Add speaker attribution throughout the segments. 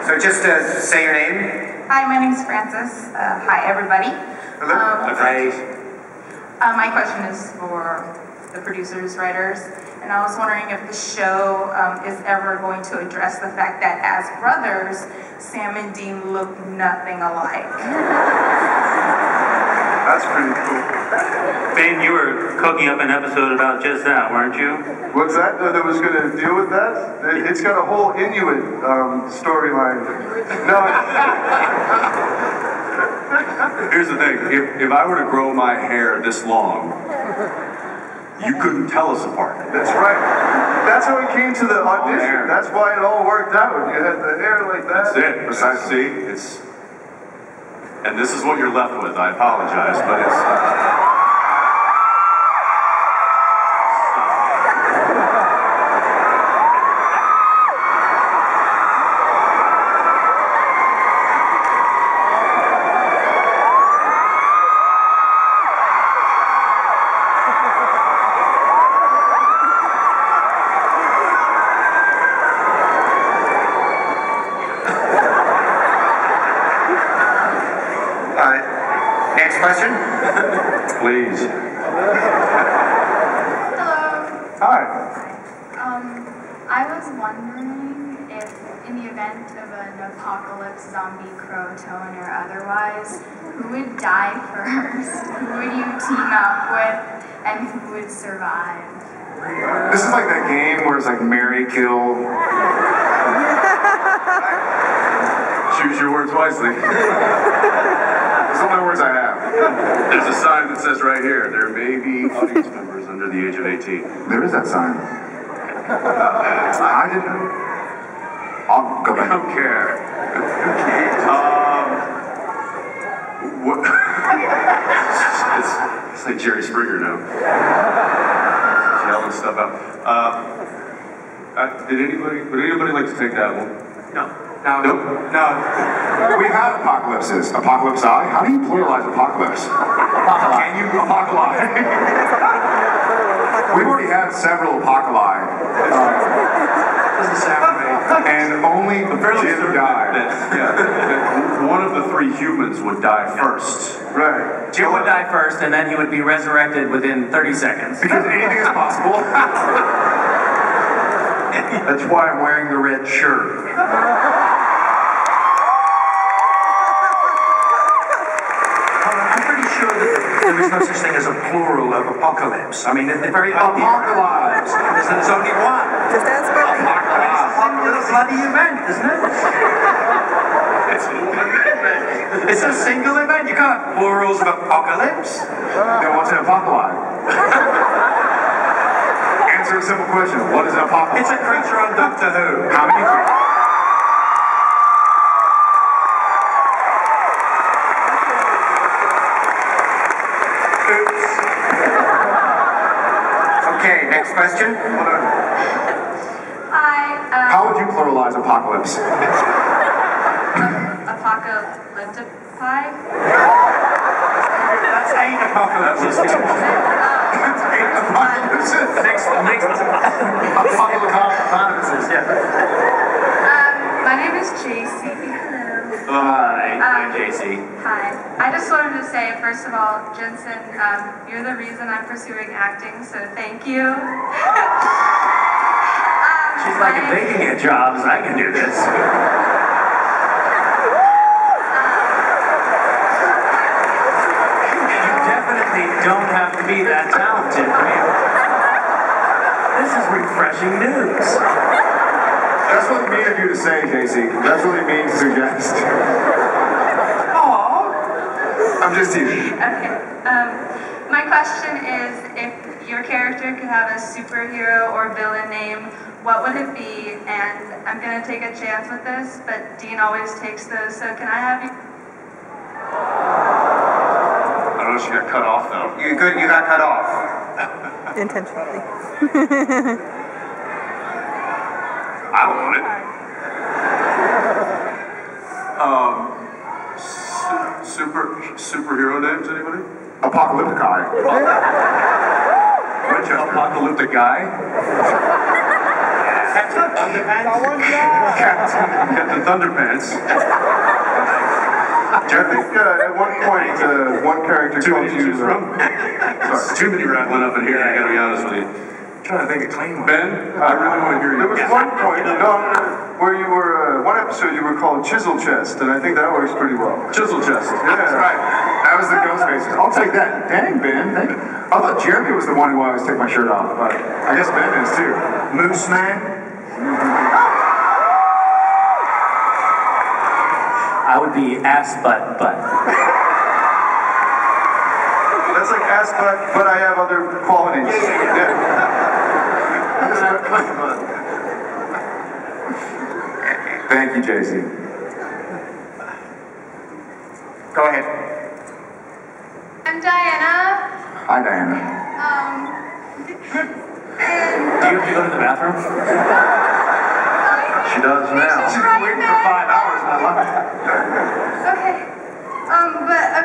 Speaker 1: So just say your name.
Speaker 2: Hi, my name's Francis. Hi, everybody.
Speaker 1: Hello. Hi.
Speaker 2: My question is for the producers, writers, and I was wondering if the show is ever going to address the fact that as brothers, Sam and Dean look nothing alike.
Speaker 3: That's pretty cool.
Speaker 4: Ben, you were cooking up an episode about just that, weren't you?
Speaker 3: What's that? That was going to deal with that? It's got a whole Inuit storyline. No.
Speaker 5: Here's the thing. If I were to grow my hair this long, you couldn't tell us apart.
Speaker 3: That's right. That's how it came to the audition. That's why it all worked out. You had the hair like that.
Speaker 5: That's it. Besides, see, it's... And this is what you're left with. I apologize, but it's...
Speaker 1: Next question?
Speaker 5: Please.
Speaker 6: Hello.
Speaker 3: Hi.
Speaker 6: I was wondering if, in the event of an apocalypse, zombie, crow-tone, or otherwise, who would die first? Who would you team up with, and who would survive?
Speaker 3: This is like that game where it's like marry, kill.
Speaker 5: Choose your words wisely.
Speaker 3: Those are the only words I have.
Speaker 5: There's a sign that says right here, there may be audience members under the age of 18.
Speaker 3: There is that sign. I didn't. I'll go back.
Speaker 5: I don't care. What? it's like Jerry Springer now. Yelling stuff out. Would anybody like to take that one?
Speaker 1: No.
Speaker 5: No.
Speaker 3: We've had apocalypses. Apocalypse I? How do you pluralize apocalypse? Can you apocalypse? We've already had several apocalypse.
Speaker 1: Doesn't sound right.
Speaker 3: And only Jim died.
Speaker 5: Yeah. One of the three humans would die first.
Speaker 3: Right.
Speaker 1: Jim would die first, and then he would be resurrected within 30 seconds.
Speaker 3: Because anything is possible.
Speaker 1: That's why I'm wearing the red shirt. I'm pretty sure that there is no such thing as a plural of apocalypse. I mean, they're very
Speaker 3: Apocalypse.
Speaker 1: There's only one.
Speaker 7: Just ask me.
Speaker 1: Apocalypse. It's a bloody event, isn't it? It's a single event. You can't have plurals of apocalypse.
Speaker 3: Then what's an apocalypse? Answer a simple question. What is an apocalypse?
Speaker 1: It's a creature on Doctor Who.
Speaker 3: How many creatures?
Speaker 1: Okay, next question.
Speaker 6: Hi.
Speaker 3: How would you pluralize apocalypse?
Speaker 6: Apocalyptify?
Speaker 1: That's 8 apocalypses.
Speaker 3: That's 8 apocalypses.
Speaker 1: Next apocalypses, yeah.
Speaker 6: My name is JC. Hello.
Speaker 1: Hi, JC.
Speaker 6: Hi. I just wanted to say, first of all, Jensen, you're the reason I'm pursuing acting, so thank you.
Speaker 1: She's like, if they can get jobs, I can do this. You definitely don't have to be that talented. I mean, this is refreshing news.
Speaker 3: That's what mean of you to say, Casey. That's what it means to suggest.
Speaker 1: Aww.
Speaker 3: I'm just teasing.
Speaker 6: Okay. My question is, if your character could have a superhero or villain name, what would it be? And I'm going to take a chance with this, but Dean always takes those, so can I have you?
Speaker 5: I don't know if she got cut off, though.
Speaker 1: You got cut off.
Speaker 7: Intentionally.
Speaker 5: I don't want it. Superhero names, anybody?
Speaker 3: Apocalyptic guy.
Speaker 5: Apocalyptic guy? Captain Thunderpants.
Speaker 3: I think at one point, one character
Speaker 5: Too
Speaker 3: called
Speaker 5: many to
Speaker 3: you...
Speaker 5: choose from. Sorry, too many rattling up in here, I gotta be honest with you.
Speaker 1: I'm trying to think of clean one.
Speaker 5: Ben, I really want to hear you.
Speaker 3: There was one point, where you were, one episode you were called Chisel Chest, and I think that works pretty well.
Speaker 5: Chisel chest.
Speaker 3: Yeah, that's right. That was the Ghostfaces. I'll take that. Dang, Ben. Thank you. I thought Jeremy was the one who always took my shirt off, but I guess Ben is too.
Speaker 1: Moose Man. I would be ass butt.
Speaker 3: That's like ass but I have other qualities. Yeah. Thank you, JC.
Speaker 8: Go ahead.
Speaker 6: I'm Diana.
Speaker 3: Hi, Diana.
Speaker 1: Do you have to go to the bathroom?
Speaker 3: She does now.
Speaker 6: She's been waiting for 5
Speaker 1: hours, I love it.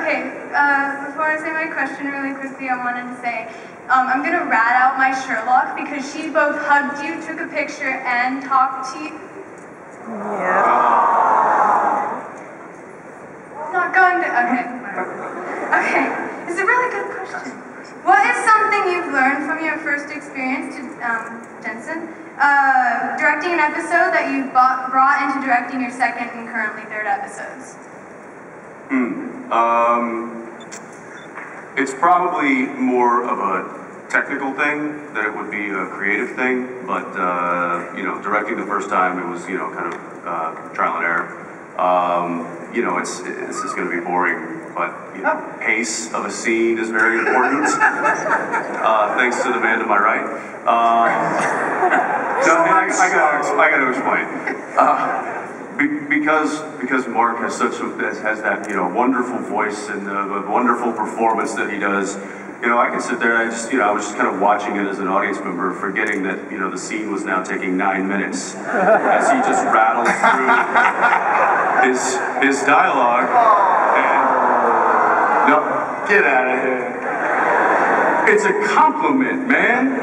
Speaker 6: Okay. Before I say my question really quickly, I wanted to say, I'm gonna rat out my Sherlock because she both hugged you, took a picture, and talked to you.
Speaker 7: Yeah.
Speaker 6: Not going to, okay. Okay, it's a really good question. What is something you've learned from your first experience, Jensen, directing an episode that you've brought into directing your second and currently third episodes?
Speaker 5: It's probably more of a technical thing than it would be a creative thing, but directing the first time, it was kind of trial and error. This is going to be boring, but pace of a scene is very important. Thanks to the man to my right. I got to explain. Because Mark has that wonderful voice and a wonderful performance that he does. I can sit there. I was just kind of watching it as an audience member, forgetting that the scene was now taking 9 minutes as he just rattles through his dialogue. And no, get out of here. It's a compliment, man.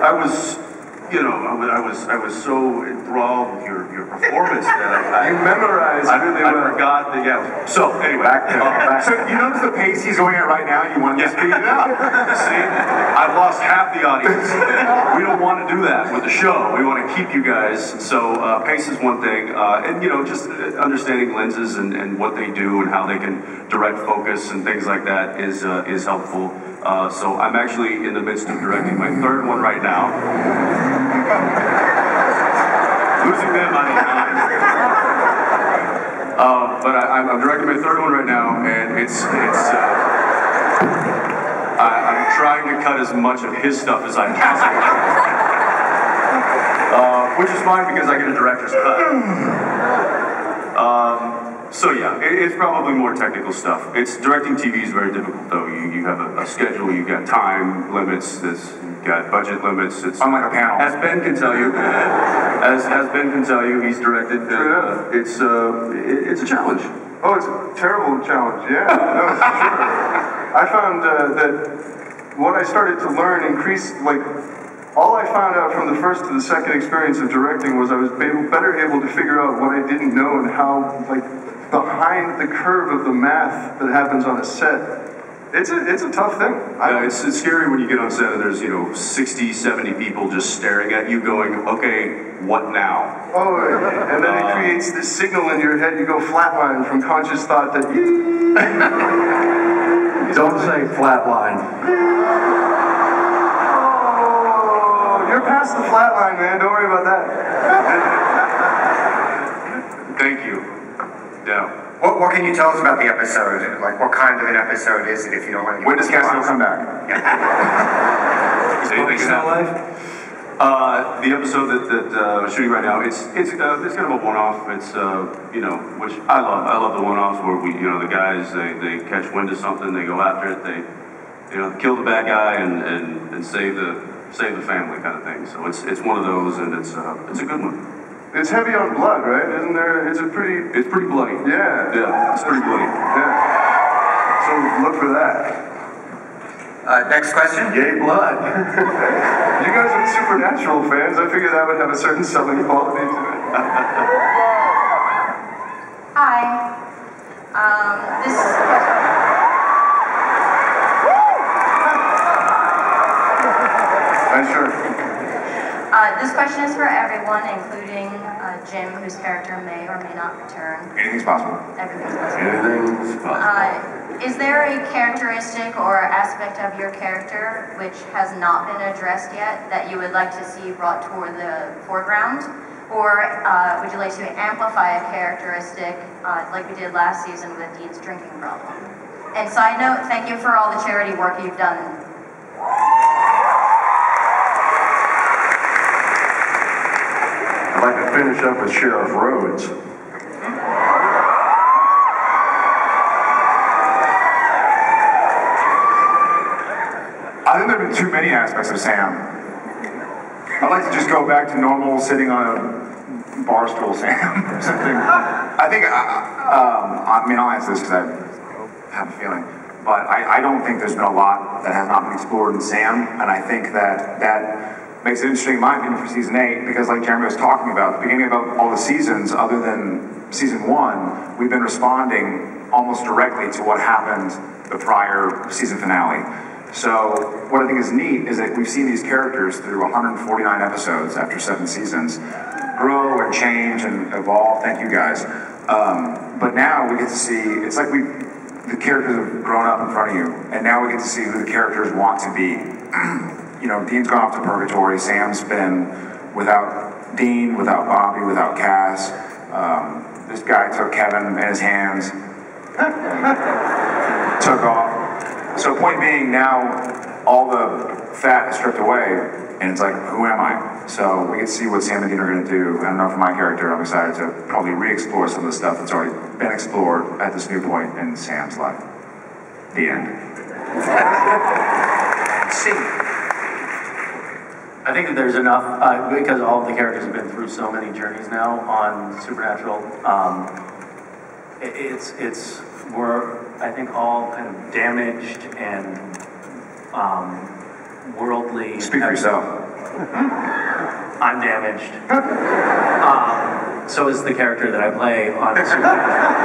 Speaker 5: I was so enthralled with your performance that
Speaker 3: You memorized really well.
Speaker 5: I forgot that, yeah. So, anyway.
Speaker 3: Back. So you notice the pace he's going at right now? You want to speed it up?
Speaker 5: See, I've lost half the audience. We don't want to do that with the show. We want to keep you guys. So, pace is one thing. And, just understanding lenses and what they do and how they can direct focus and things like that is helpful. So I'm actually in the midst of directing my third one right now. Losing them on the line. But I'm directing my third one right now, and I'm trying to cut as much of his stuff as I possibly can. Which is fine because I get a director's cut. So yeah, it's probably more technical stuff. Directing TV is very difficult though. You have a schedule, you got time limits, you've got budget limits. It's
Speaker 3: unlike a panel.
Speaker 5: As Ben can tell you, he's directed. It's a challenge.
Speaker 3: Oh, it's a terrible challenge. Yeah, no, for sure. I found that what I started to learn increased, all I found out from the first to the second experience of directing was I was better able to figure out what I didn't know and how, behind the curve of the math that happens on a set. It's a tough thing.
Speaker 5: It's scary when you get on set and there's 60, 70 people just staring at you going, okay, what now?
Speaker 3: Oh, and then it creates this signal in your head, you go flatline from conscious thought to
Speaker 1: Don't say flatline.
Speaker 3: You're past the flat line, man. Don't worry about that.
Speaker 5: Thank you. Yeah.
Speaker 8: What can you tell us about the episode? What kind of an episode is it, if you don't want to...
Speaker 3: When does Cassidy come back?
Speaker 5: Anything
Speaker 1: Still alive?
Speaker 5: The episode that we're shooting right now, it's kind of a one-off. It's which I love. I love the one-offs where the guys they catch wind of something, they go after it, they kill the bad guy and save the family kind of thing. So it's one of those, and it's a good one.
Speaker 3: It's heavy on blood, right? Isn't there? It's pretty bloody. Yeah.
Speaker 5: Yeah, it's pretty bloody.
Speaker 3: Yeah. So look for that.
Speaker 8: Next question.
Speaker 3: Yay, blood. You guys are Supernatural fans. I figured that would have a certain selling quality to it.
Speaker 2: Hi. This
Speaker 3: Sure.
Speaker 2: this question is for everyone, including Jim, whose character may or may not return.
Speaker 3: Anything's possible.
Speaker 2: Everything's possible.
Speaker 3: Anything's possible.
Speaker 2: Is there a characteristic or aspect of your character which has not been addressed yet that you would like to see brought toward the foreground? Or would you like to amplify a characteristic like we did last season with Dean's drinking problem? And side note, thank you for all the charity work you've done.
Speaker 3: I'd like to finish up with Sheriff Rhodes.
Speaker 9: I think there have been too many aspects of Sam. I'd like to just go back to normal sitting on a bar stool Sam or something. I think, I mean, I'll answer this because I have a feeling, but I don't think there's been a lot that has not been explored in Sam, and I think that makes it interesting, in my opinion, for season 8, because like Jeremy was talking about, the beginning of all the seasons, other than season 1, we've been responding almost directly to what happened the prior season finale. So what I think is neat is that we've seen these characters through 149 episodes after 7 seasons grow and change and evolve. Thank you guys. But now we get to see, it's like the characters have grown up in front of you, and now we get to see who the characters want to be. You know, Dean's gone off to purgatory. Sam's been without Dean, without Bobby, without Cass. This guy took Kevin in his hands, took off. So point being, now all the fat is stripped away, and it's like, who am I? So we get to see what Sam and Dean are going to do. And I know for my character, I'm excited to probably re-explore some of the stuff that's already been explored at this new point in Sam's life. The end.
Speaker 1: See. I think that there's enough, because all of the characters have been through so many journeys now on Supernatural. We're, I think, all kind of damaged and worldly.
Speaker 9: Speak for yourself.
Speaker 1: I'm damaged. So is the character that I play on Supernatural.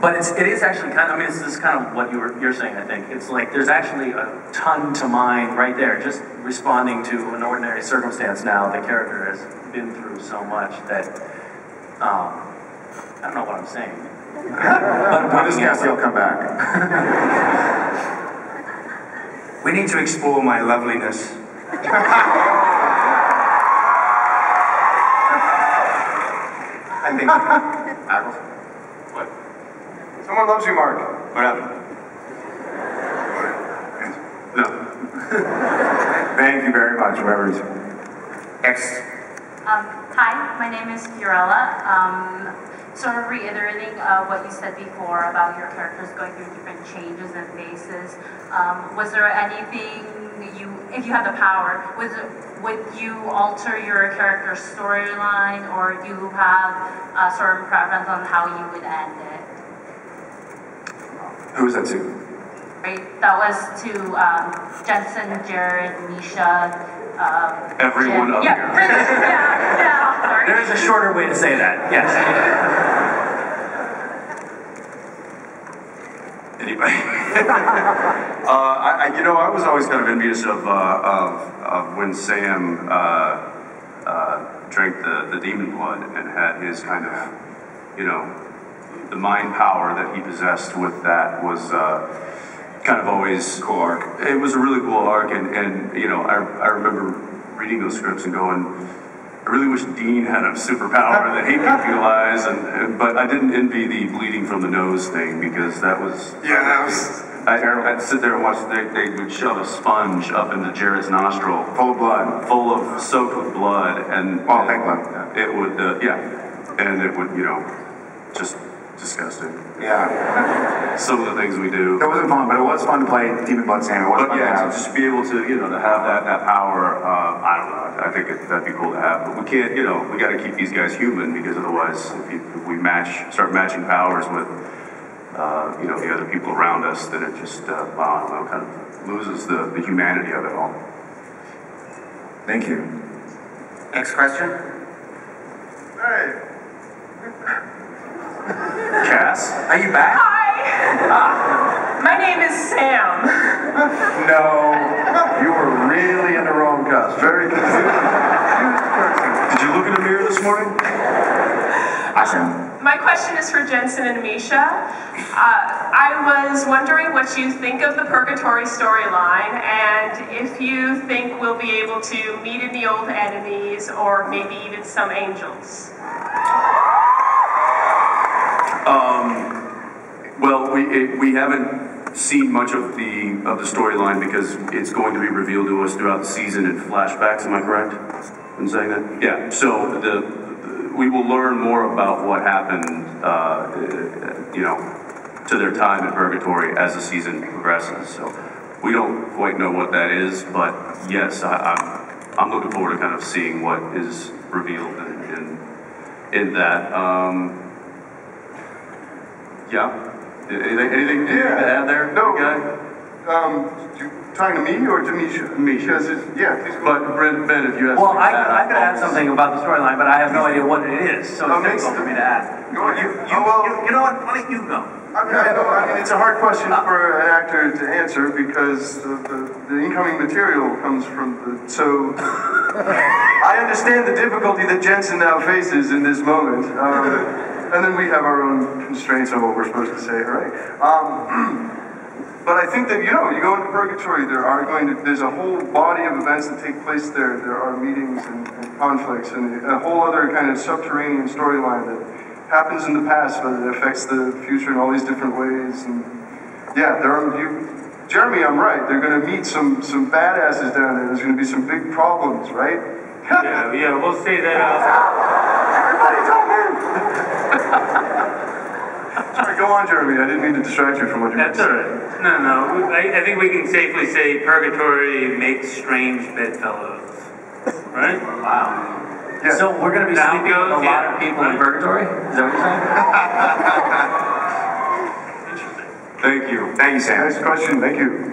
Speaker 1: But it is actually kind of, I mean, this is kind of what you're saying, I think. It's like there's actually a ton to mine right there, just responding to an ordinary circumstance now. The character has been through so much that, I don't know what I'm saying. But
Speaker 9: when does Cassiel come back?
Speaker 10: We need to explore my loveliness.
Speaker 3: I think. What? Someone loves you, Mark.
Speaker 5: What happened? No.
Speaker 9: Thank you very much, whoever is.
Speaker 8: Next.
Speaker 11: Hi, my name is Fiorella. Sort of reiterating what you said before about your characters going through different changes and phases. Was there anything if you had the power, would you alter your character's storyline, or do you have a certain preference on how you would end it?
Speaker 9: Who was that to?
Speaker 11: Right, that was to Jensen, Jared, Misha,
Speaker 5: everyone
Speaker 11: Jim.
Speaker 5: up
Speaker 11: Yeah.
Speaker 5: here.
Speaker 11: Yeah, sorry.
Speaker 1: There is a shorter way to say that, yes.
Speaker 5: Anybody? I was always kind of envious of when Sam drank the demon blood and had his kind of, the mind power that he possessed with that was kind of always
Speaker 9: cool arc.
Speaker 5: It was a really cool arc, and I remember reading those scripts and going, I really wish Dean had a superpower that he could utilize, but I didn't envy the bleeding from the nose thing, because that was I'd sit there and watch. They would shove a sponge up into Jared's nostril,
Speaker 9: full of blood,
Speaker 5: soaked with blood, and
Speaker 9: fake blood.
Speaker 5: It would, and it would, just disgusting.
Speaker 9: Yeah.
Speaker 5: Some of the things we do.
Speaker 9: It wasn't fun, but it was fun to play Demon Blood Sam. It was fun to have.
Speaker 5: Just be able to, to have that power. I don't know. I think that'd be cool to have, but we can't. We got to keep these guys human, because otherwise, if we start matching powers with you know, the other people around us, then it just, I don't know, kind of loses the humanity of it all.
Speaker 9: Thank you.
Speaker 10: Next question?
Speaker 3: Hey.
Speaker 10: Cass, are you back?
Speaker 12: Hi! My name is Sam.
Speaker 3: No, you were really in the wrong costume. Very confused.
Speaker 5: Did you look in the mirror this morning?
Speaker 9: Hi, Sam.
Speaker 12: My question is for Jensen and Misha. I was wondering what you think of the Purgatory storyline, and if you think we'll be able to meet in the old enemies, or maybe even some angels.
Speaker 5: Well, we haven't seen much of the storyline because it's going to be revealed to us throughout the season in flashbacks. Am I correct in saying that? Yeah. So we will learn more about what happened, you know, to their time in Purgatory as the season progresses. So we don't quite know what that is, but yes, I'm looking forward to kind of seeing what is revealed in that. Yeah. Anything to add there?
Speaker 3: No.
Speaker 5: Guy?
Speaker 3: You talking to me or to Misha?
Speaker 5: Misha.
Speaker 3: Yeah, please go.
Speaker 5: But Ben, if you have
Speaker 1: Well,
Speaker 5: something to add,
Speaker 1: I could add something about the storyline, but I have no idea what it is, so it's difficult for me to add.
Speaker 10: You know what? Why don't you go?
Speaker 3: I mean, it's a hard question for an actor to answer because the incoming material comes from the... So, I understand the difficulty that Jensen now faces in this moment. And then we have our own constraints on what we're supposed to say, right? But I think that, you know, you go into Purgatory, there's a whole body of events that take place there. There are meetings and conflicts and a whole other kind of subterranean storyline that happens in the past, but it affects the future in all these different ways. And yeah, Jeremy, I'm right. They're going to meet some badasses down there. There's going to be some big problems, right?
Speaker 4: Yeah, we'll say that.
Speaker 3: Everybody talk in! Sorry, go on, Jeremy. I didn't mean to distract you from what you were saying.
Speaker 4: That's all right. No. I think we can safely say Purgatory makes strange bedfellows. Right?
Speaker 1: Wow.
Speaker 3: Yeah.
Speaker 1: So we're going to be sleeping with a lot of people in Purgatory? Is that what you're saying?
Speaker 5: Thank you.
Speaker 9: Thank you, Sam.
Speaker 3: Nice question. Thank you.